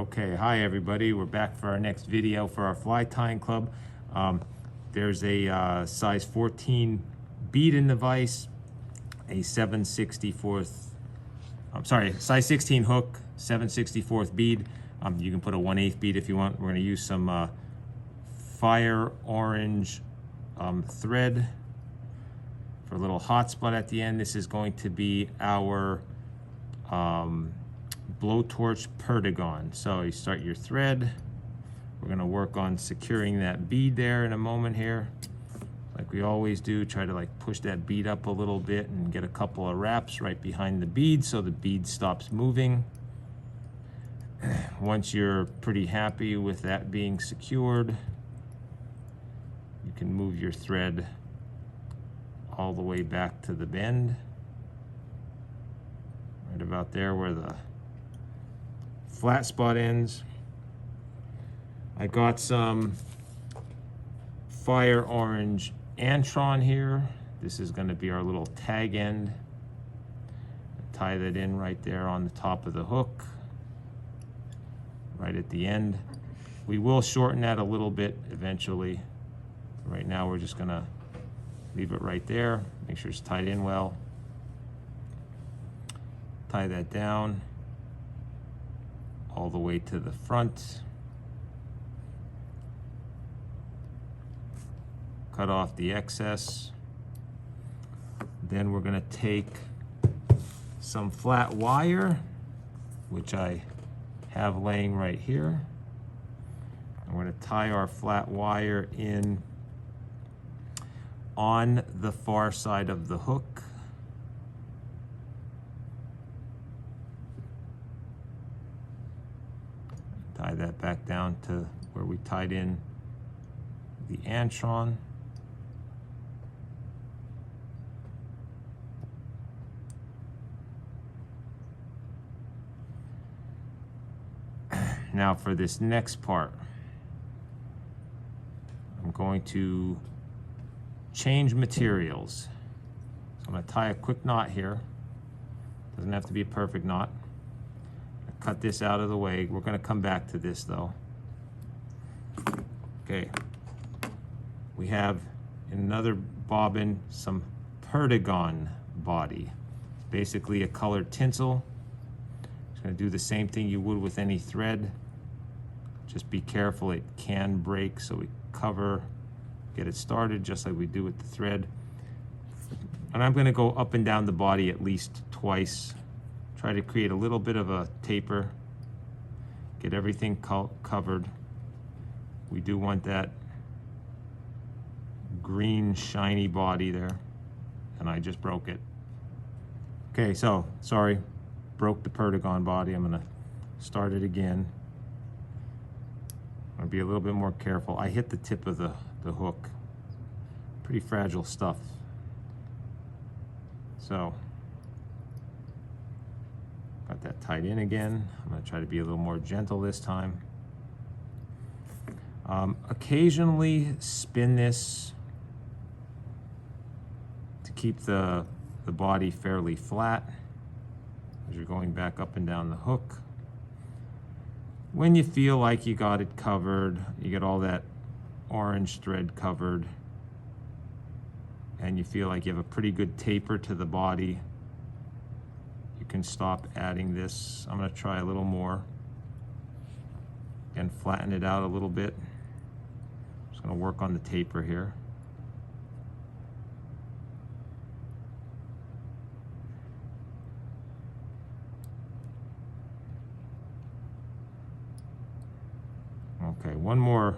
Okay, hi everybody. We're back for our next video for our fly tying club. There's a size 14 bead in the vise, a 7/64th, size 16 hook, 7/64th bead. You can put a 1/8 bead if you want. We're going to use some fire orange thread for a little hot spot at the end. This is going to be our blowtorch Perdigon. So you start your thread. We're going to work on securing that bead there in a moment here, like we always do. Try to like push that bead up a little bit and get a couple of wraps right behind the bead so the bead stops moving. Once you're pretty happy with that being secured, you can move your thread all the way back to the bend, right about there where the flat spot ends. I got some fire orange antron here. This is going to be our little tag end. Tie that in right there on the top of the hook, right at the end. We will shorten that a little bit eventually. Right now we're just going to leave it right there. Make sure it's tied in well. Tie that down all the way to the front. Cut off the excess. Then we're going to take some flat wire, which I have laying right here. And we're going to tie our flat wire in on the far side of the hook. Tie that back down to where we tied in the antron. Now for this next part, I'm going to change materials. So I'm going to tie a quick knot here. Doesn't have to be a perfect knot. Cut this out of the way. We're going to come back to this though. Okay. We have in another bobbin some Perdigon body. It's basically a colored tinsel. Just going to do the same thing you would with any thread. Just be careful, it can break, so we cover, get it started just like we do with the thread. And I'm going to go up and down the body at least twice. Try to create a little bit of a taper, get everything covered. We do want that green shiny body there, and I just broke it. Okay, so sorry, broke the Perdigon body. I'm gonna start it again. I'm gonna be a little bit more careful. I hit the tip of the hook. Pretty fragile stuff. So got that tied in again. I'm going to try to be a little more gentle this time. Occasionally spin this to keep the body fairly flat as you're going back up and down the hook. When you feel like you got it covered, you get all that orange thread covered, and you feel like you have a pretty good taper to the body, you can stop adding this. I'm going to try a little more and flatten it out a little bit. Just going to work on the taper here. Okay, one more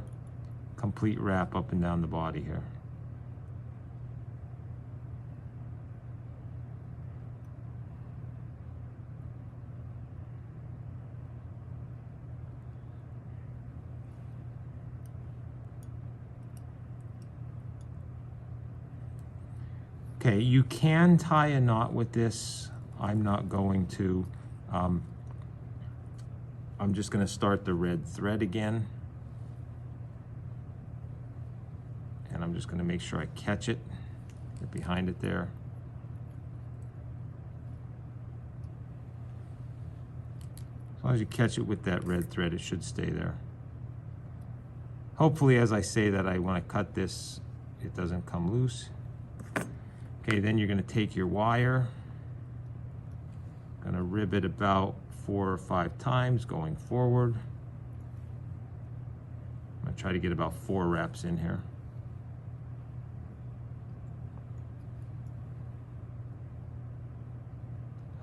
complete wrap up and down the body here. Okay, you can tie a knot with this. I'm not going to. I'm just going to start the red thread again. And I'm just going to make sure I catch it, get behind it there. long as you catch it with that red thread, it should stay there. Hopefully, as I say that, when I cut this, it doesn't come loose. Okay, then you're going to take your wire, going to rib it about 4 or 5 times going forward. I'm going to try to get about 4 wraps in here.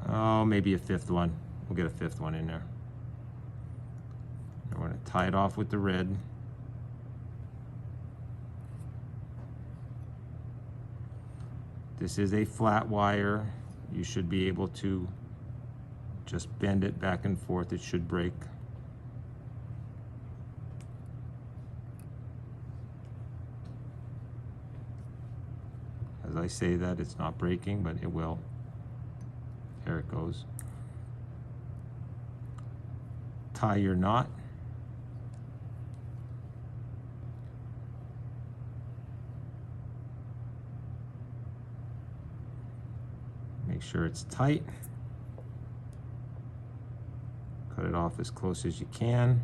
Oh, maybe a 5th one. We'll get a 5th one in there. And we're going to tie it off with the red. This is a flat wire. You should be able to just bend it back and forth. It should break. As I say that, it's not breaking, but it will. There it goes. Tie your knot. Make sure it's tight. Cut it off as close as you can.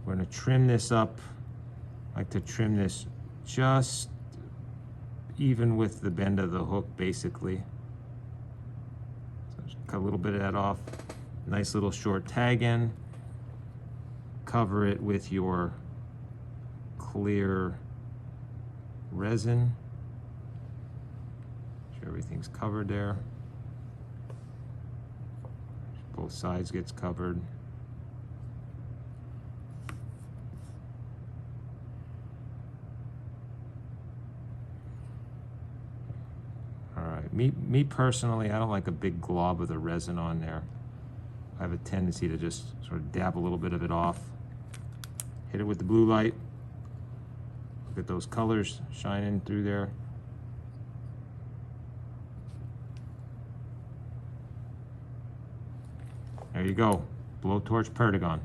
We're going to trim this up. I like to trim this just even with the bend of the hook, basically. So just cut a little bit of that off. Nice little short tag end. Cover it with your clear resin. Make sure everything's covered there. Both sides gets covered. All right, me personally, I don't like a big glob of the resin on there. I have a tendency to just sort of dab a little bit of it off. Hit it with the blue light. Look at those colors shining through there. There you go, blowtorch Perdigon.